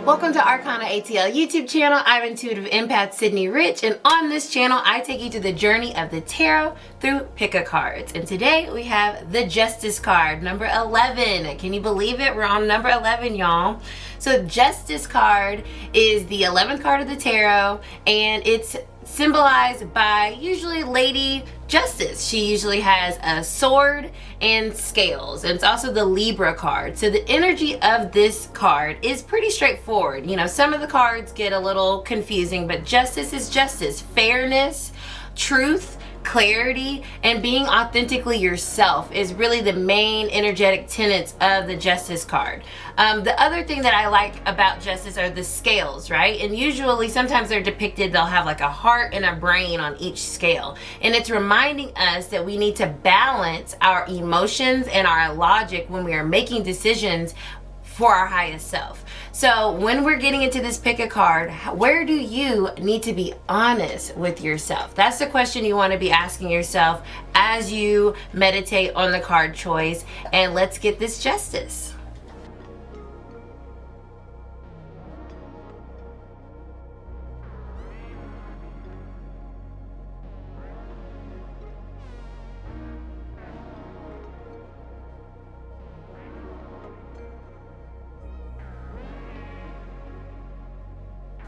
Welcome to Arcana ATL YouTube channel. I'm Intuitive Empath Sydney Rich, and on this channel I take you to the journey of the tarot through pick-a-cards. And today we have the Justice card, number 11. Can you believe it? We're on number 11, y'all. So Justice card is the 11th card of the tarot, and it's symbolized by usually Lady Justice. She usually has a sword and scales, and it's also the Libra card. So the energy of this card is pretty straightforward. You know, some of the cards get a little confusing, but justice is justice, fairness, truth, clarity, and being authentically yourself is really the main energetic tenets of the Justice card. The other thing that I like about Justice are the scales, right? And usually sometimes they're depicted, they'll have like a heart and a brain on each scale, and it's reminding us that we need to balance our emotions and our logic when we are making decisions for our highest self. So when we're getting into this pick a card, where do you need to be honest with yourself? That's the question you want to be asking yourself as you meditate on the card choice. And let's get this Justice.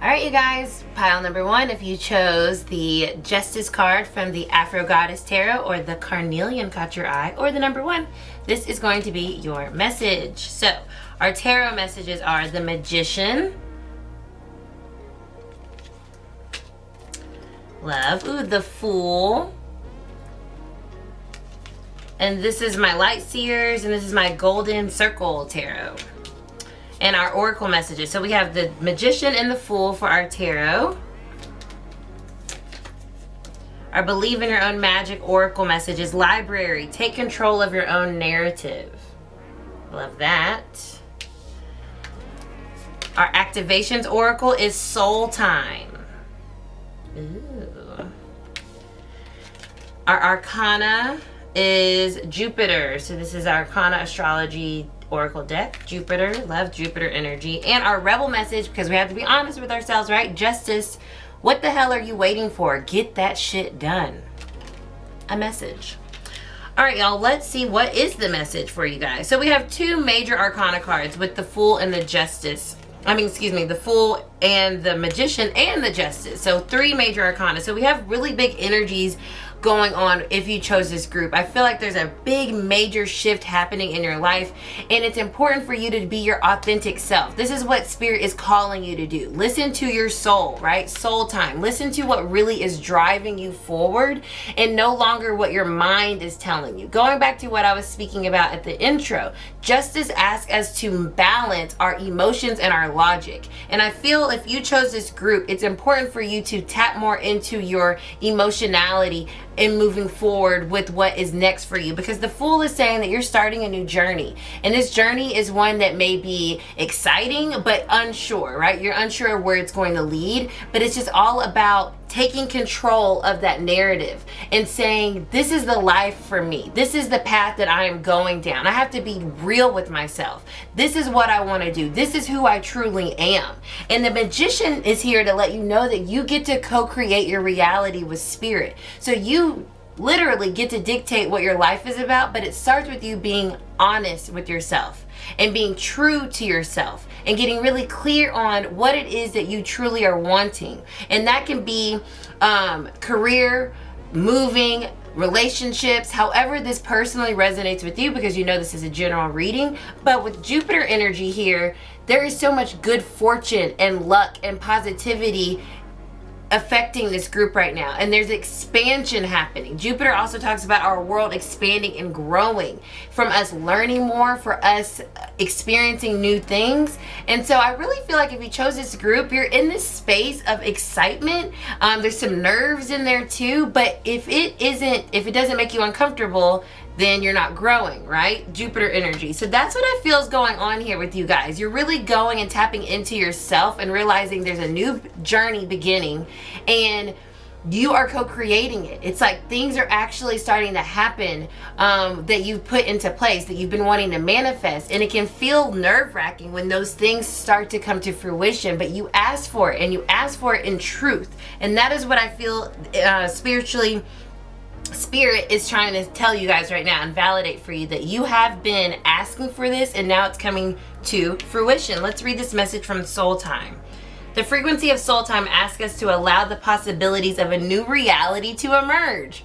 Alright, you guys, pile number 1, if you chose the Justice card from the Afro Goddess Tarot or the Carnelian Caught Your Eye or the number 1, this is going to be your message. So, our tarot messages are the Magician, Love, ooh, the Fool, and this is my Light Seers, and this is my Golden Circle Tarot. And our oracle messages. So we have the Magician and the Fool for our tarot. Our Believe in Your Own Magic oracle messages. Library, take control of your own narrative. Love that. Our activations oracle is Soul Time. Ooh. Our Arcana is Jupiter. So this is our Arcana Astrology Oracle deck. Jupiter, love Jupiter energy. And our rebel message, because we have to be honest with ourselves, right? Justice, what the hell are you waiting for? Get that shit done. A message. All right, y'all, let's see what is the message for you guys. So we have 2 major Arcana cards with the Fool and the Justice. The Fool and the Magician and the Justice. So 3 major Arcana. So we have really big energies going on if you chose this group. I feel like there's a big major shift happening in your life, and it's important for you to be your authentic self. This is what Spirit is calling you to do. Listen to your soul, right? Soul time. Listen to what really is driving you forward and no longer what your mind is telling you. Going back to what I was speaking about at the intro, Justice asks us to balance our emotions and our logic. And I feel if you chose this group, it's important for you to tap more into your emotionality and moving forward with what is next for you, because the Fool is saying that you're starting a new journey, and this journey is one that may be exciting but unsure, right? You're unsure where it's going to lead, but it's just all about taking control of that narrative and saying, this is the life for me. This is the path that I am going down. I have to be real with myself. This is what I want to do. This is who I truly am. And the Magician is here to let you know that you get to co-create your reality with Spirit. So you literally get to dictate what your life is about, but it starts with you being honest with yourself and being true to yourself and getting really clear on what it is that you truly are wanting. And that can be career, moving, relationships, however this personally resonates with you, because you know this is a general reading. But with Jupiter energy here, there is so much good fortune and luck and positivity affecting this group right now, and there's expansion happening. Jupiter also talks about our world expanding and growing, from us learning more, for us experiencing new things. And so I really feel like if you chose this group, you're in this space of excitement. There's some nerves in there too, but if it doesn't make you uncomfortable, then you're not growing, right? Jupiter energy. So that's what I feel is going on here with you guys. You're really going and tapping into yourself and realizing there's a new journey beginning. And you are co-creating it. It's like things are actually starting to happen that you've put into place, that you've been wanting to manifest. And it can feel nerve-wracking when those things start to come to fruition, but you ask for it, and you ask for it in truth. And that is what I feel spiritually, Spirit is trying to tell you guys right now and validate for you, that you have been asking for this and now it's coming to fruition. Let's read this message from Soul Time. The frequency of Soul Time asks us to allow the possibilities of a new reality to emerge.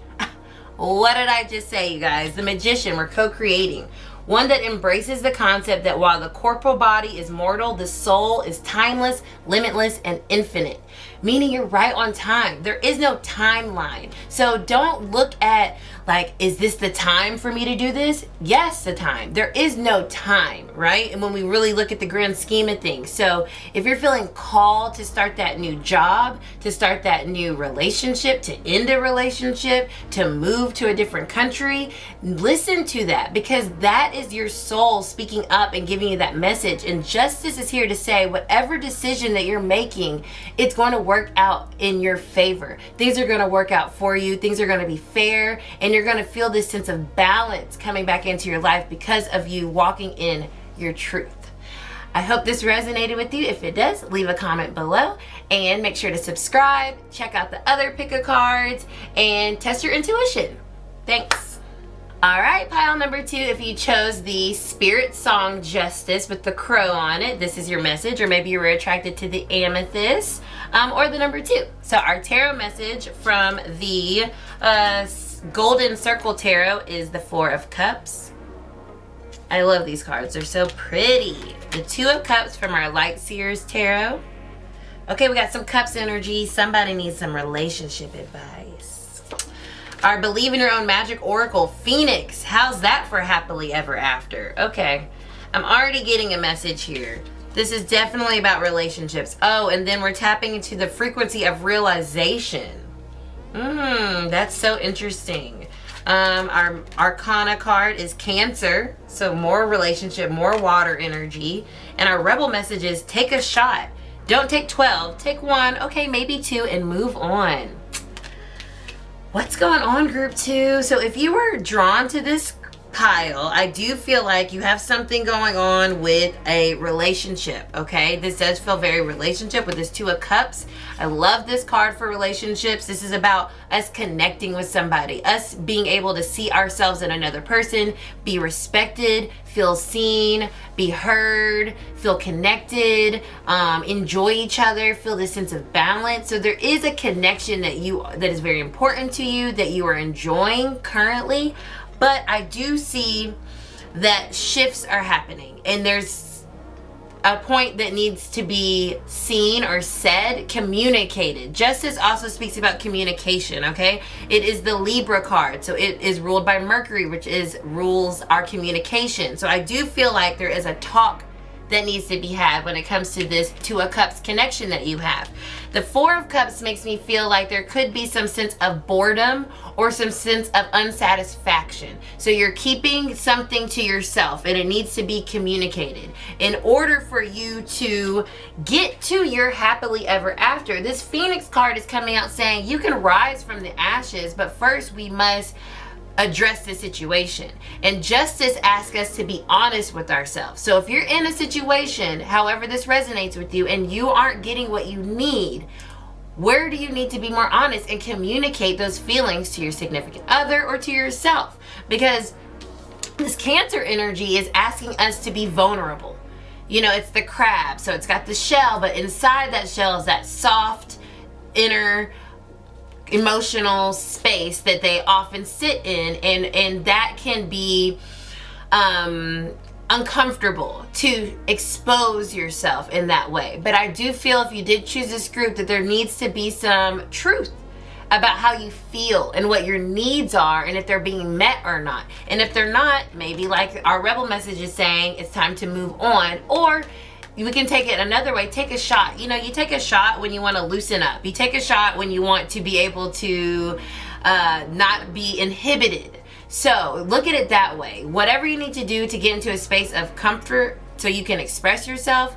What did I just say, you guys? The Magician, we're co-creating. One that embraces the concept that while the corporal body is mortal, the soul is timeless, limitless, and infinite. Meaning you're right on time. There is no timeline. So don't look at like, is this the time for me to do this? Yes, the time. There is no time, right? And when we really look at the grand scheme of things. So if you're feeling called to start that new job, to start that new relationship, to end a relationship, to move to a different country, listen to that, because that is your soul speaking up and giving you that message. And justice is here to say, whatever decision that you're making, it's going to work out in your favor. Things are going to work out for you. Things are going to be fair, and you're going to feel this sense of balance coming back into your life because of you walking in your truth. I hope this resonated with you. If it does, leave a comment below and make sure to subscribe, check out the other pick of cards, and test your intuition. Thanks. All right, pile number 2, if you chose the Spirit Song Justice with the crow on it, this is your message, or maybe you were attracted to the amethyst, or the number 2. So our tarot message from the Golden Circle Tarot is the 4 of Cups. I love these cards. They're so pretty. The 2 of Cups from our Light Seers Tarot. Okay, we got some Cups energy. Somebody needs some relationship advice. Our Believe in Your Own Magic Oracle, Phoenix. How's that for happily ever after? Okay, I'm already getting a message here. This is definitely about relationships. Oh, and then we're tapping into the frequency of realization. That's so interesting. Our Arcana card is Cancer, so more relationship, more water energy. And our Rebel message is take a shot. Don't take 12, take 1, okay, maybe 2, and move on. What's going on, group 2? So if you were drawn to this pile, I do feel like you have something going on with a relationship, okay? This does feel very relationship with this 2 of Cups. I love this card for relationships. This is about us connecting with somebody, us being able to see ourselves in another person, be respected, feel seen, be heard, feel connected, enjoy each other, feel this sense of balance. So there is a connection that is very important to you, that you are enjoying currently. But I do see that shifts are happening, and there's a point that needs to be seen or said, communicated. Justice also speaks about communication, okay? It is the Libra card, so it is ruled by Mercury, which rules our communication. So I do feel like there is a talk that needs to be had when it comes to this 2 of Cups connection that you have. The 4 of Cups makes me feel like there could be some sense of boredom or some sense of unsatisfaction. So you're keeping something to yourself, and it needs to be communicated. In order for you to get to your happily ever after, this Phoenix card is coming out saying you can rise from the ashes, but first we must address the situation. And justice asks us to be honest with ourselves. So if you're in a situation, however this resonates with you, and you aren't getting what you need, where do you need to be more honest and communicate those feelings to your significant other or to yourself? Because this Cancer energy is asking us to be vulnerable. You know, it's the crab, so it's got the shell, but inside that shell is that soft inner emotional space that they often sit in, and that can be uncomfortable to expose yourself in that way. But I do feel if you did choose this group that there needs to be some truth about how you feel and what your needs are, and if they're being met or not. And if they're not, maybe like our Rebel message is saying, it's time to move on. Or we can take it another way. Take a shot. You know, you take a shot when you want to loosen up. You take a shot when you want to be able to not be inhibited. So look at it that way. Whatever you need to do to get into a space of comfort so you can express yourself,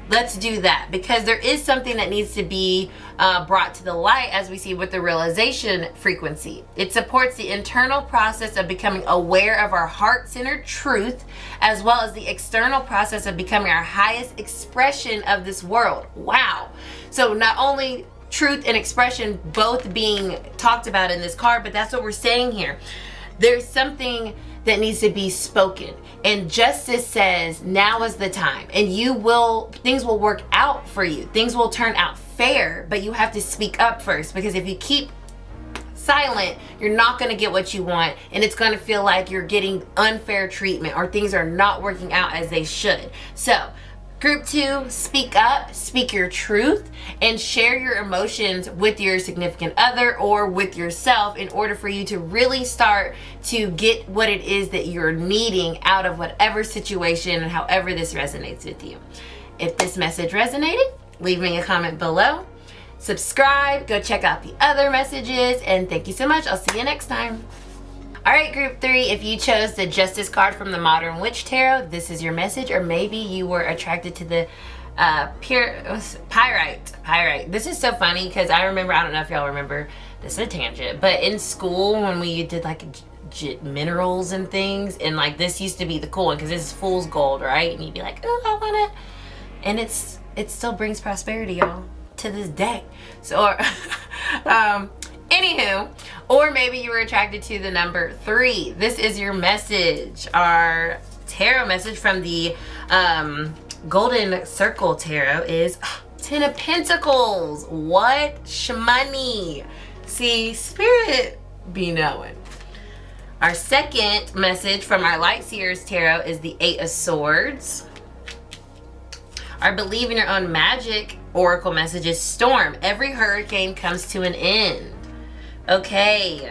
Let's do that, because there is something that needs to be brought to the light, as we see with the realization frequency. It supports the internal process of becoming aware of our heart-centered truth, as well as the external process of becoming our highest expression of this world. Wow. So not only truth and expression both being talked about in this card, but that's what we're saying here. There's something that needs to be spoken, and justice says now is the time, and things will work out for you. Things will turn out fair, but you have to speak up first, because if you keep silent, you're not going to get what you want, and it's going to feel like you're getting unfair treatment, or things are not working out as they should. So Group 2, speak up, speak your truth, and share your emotions with your significant other or with yourself in order for you to really start to get what it is that you're needing out of whatever situation and however this resonates with you. If this message resonated, leave me a comment below. Subscribe, go check out the other messages, and thank you so much. I'll see you next time. All right, Group 3, if you chose the Justice card from the Modern Witch Tarot, this is your message, or maybe you were attracted to the Pyrite. This is so funny because I remember, I don't know if y'all remember, this is a tangent, but in school when we did like minerals and things, and like this used to be the cool one because this is fool's gold, right? And you'd be like, oh, I want it. And it still brings prosperity, y'all, to this day. So, anywho, or maybe you were attracted to the number 3. This is your message. Our tarot message from the Golden Circle Tarot is 10 of Pentacles. What? Shmoney. See, Spirit be knowing. Our second message from our Light Seers Tarot is the 8 of Swords. Our Believe in Your Own Magic Oracle message is Storm. Every hurricane comes to an end. Okay,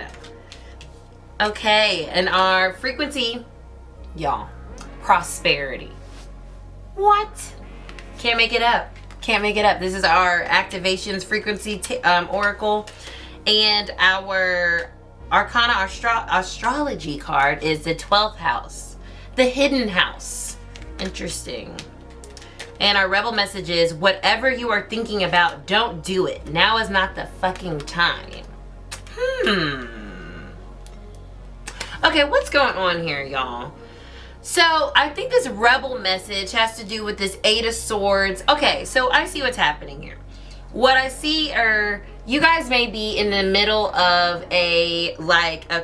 and our frequency, y'all, prosperity. What? Can't make it up. This is our activations frequency oracle, and our Arcana Astrology card is the 12th house, the hidden house. Interesting. And our rebel message is, whatever you are thinking about, don't do it. Now is not the fucking time. Okay, what's going on here, y'all? So I think this rebel message has to do with this 8 of Swords. Okay, so I see what's happening here. What I see are, you guys may be in the middle of a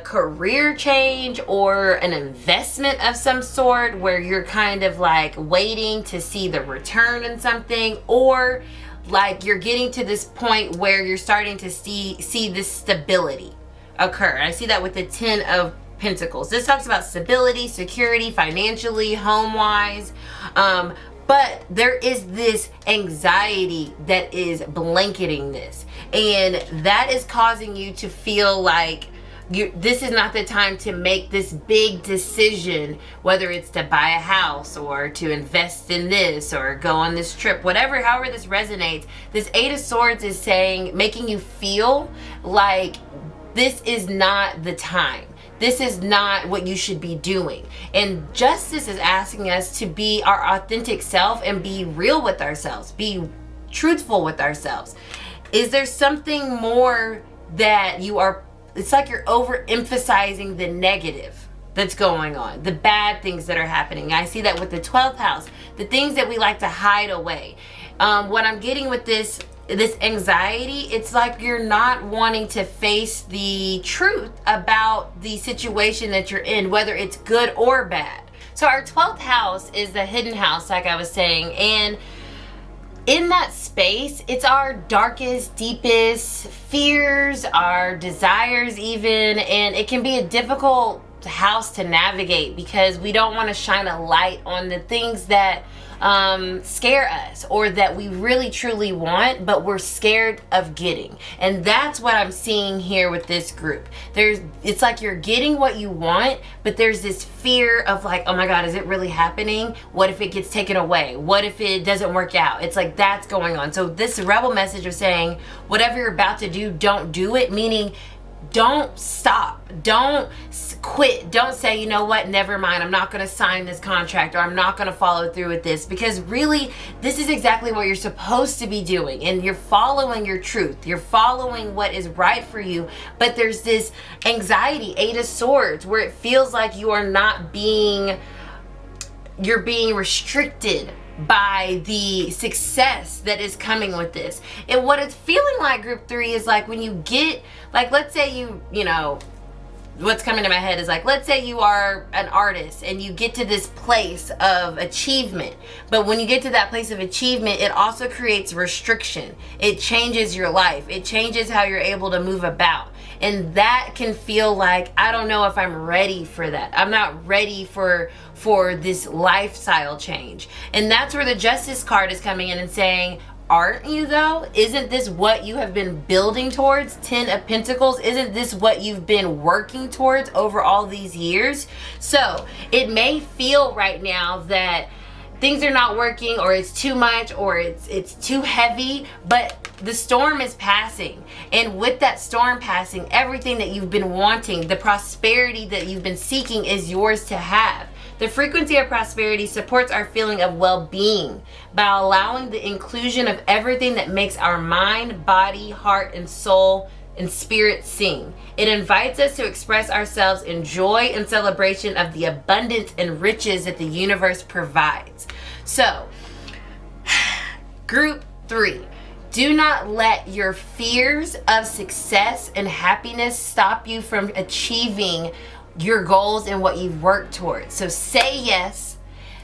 career change or an investment of some sort, where you're kind of like waiting to see the return in something, or like you're getting to this point where you're starting to see this stability occur. I see that with the 10 of Pentacles. This talks about stability, security, financially, home-wise. But there is this anxiety that is blanketing this. And that is causing you to feel like this is not the time to make this big decision, whether it's to buy a house or to invest in this or go on this trip, however this resonates. This 8 of Swords is saying, making you feel like this is not the time. This is not what you should be doing. And Justice is asking us to be our authentic self and be real with ourselves, be truthful with ourselves. Is there something more that it's like you're overemphasizing the negative that's going on, the bad things that are happening. I see that with the 12th house, the things that we like to hide away. What I'm getting with this anxiety, it's like you're not wanting to face the truth about the situation that you're in, whether it's good or bad. So our 12th house is the hidden house, like I was saying, and in that space, it's our darkest, deepest fears, our desires even, and it can be a difficult house to navigate because we don't want to shine a light on the things that scare us or that we really truly want, but we're scared of getting. And that's what I'm seeing here with this group. It's like you're getting what you want, but there's this fear of like, oh my God, is it really happening? What if it gets taken away? What if it doesn't work out? It's like that's going on. So this rebel message of saying, whatever you're about to do, don't do it, meaning don't stop. Don't quit. Don't say, you know what, never mind, I'm not going to sign this contract, or I'm not going to follow through with this, because really this is exactly what you're supposed to be doing, and you're following your truth. You're following what is right for you. But there's this anxiety, 8 of Swords, where it feels like you're being restricted by the success that is coming with this. And what it's feeling like, group 3, is like when you get, like, let's say you know, what's coming to my head is like, let's say you are an artist and you get to this place of achievement. But when you get to that place of achievement, it also creates restriction. It changes your life. It changes how you're able to move about. And that can feel like, I don't know if I'm ready for that. I'm not ready for this lifestyle change. And that's where the Justice card is coming in and saying, aren't you though? Isn't this what you have been building towards? 10 of Pentacles. Isn't this what you've been working towards over all these years? So it may feel right now that things are not working, or it's too much, or it's too heavy, but the storm is passing. And with that storm passing, everything that you've been wanting, the prosperity that you've been seeking, is yours to have. The frequency of prosperity supports our feeling of well-being by allowing the inclusion of everything that makes our mind, body, heart, and soul and spirit sing. It invites us to express ourselves in joy and celebration of the abundance and riches that the universe provides. So, group 3, do not let your fears of success and happiness stop you from achieving your goals and what you've worked towards. So say yes,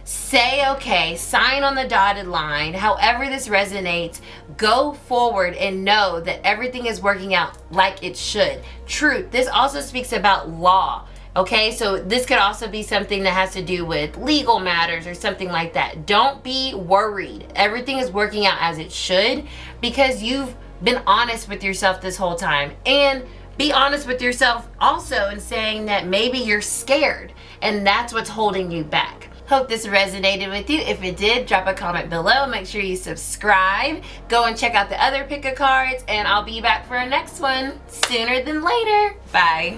say okay, sign on the dotted line. However this resonates, go forward and know that everything is working out like it should. Truth. This also speaks about law. Okay, so this could also be something that has to do with legal matters or something like that. Don't be worried. Everything is working out as it should, because you've been honest with yourself this whole time. And be honest with yourself also in saying that maybe you're scared and that's what's holding you back. Hope this resonated with you. If it did, drop a comment below. Make sure you subscribe. Go and check out the other pick a cards, and I'll be back for our next one sooner than later. Bye.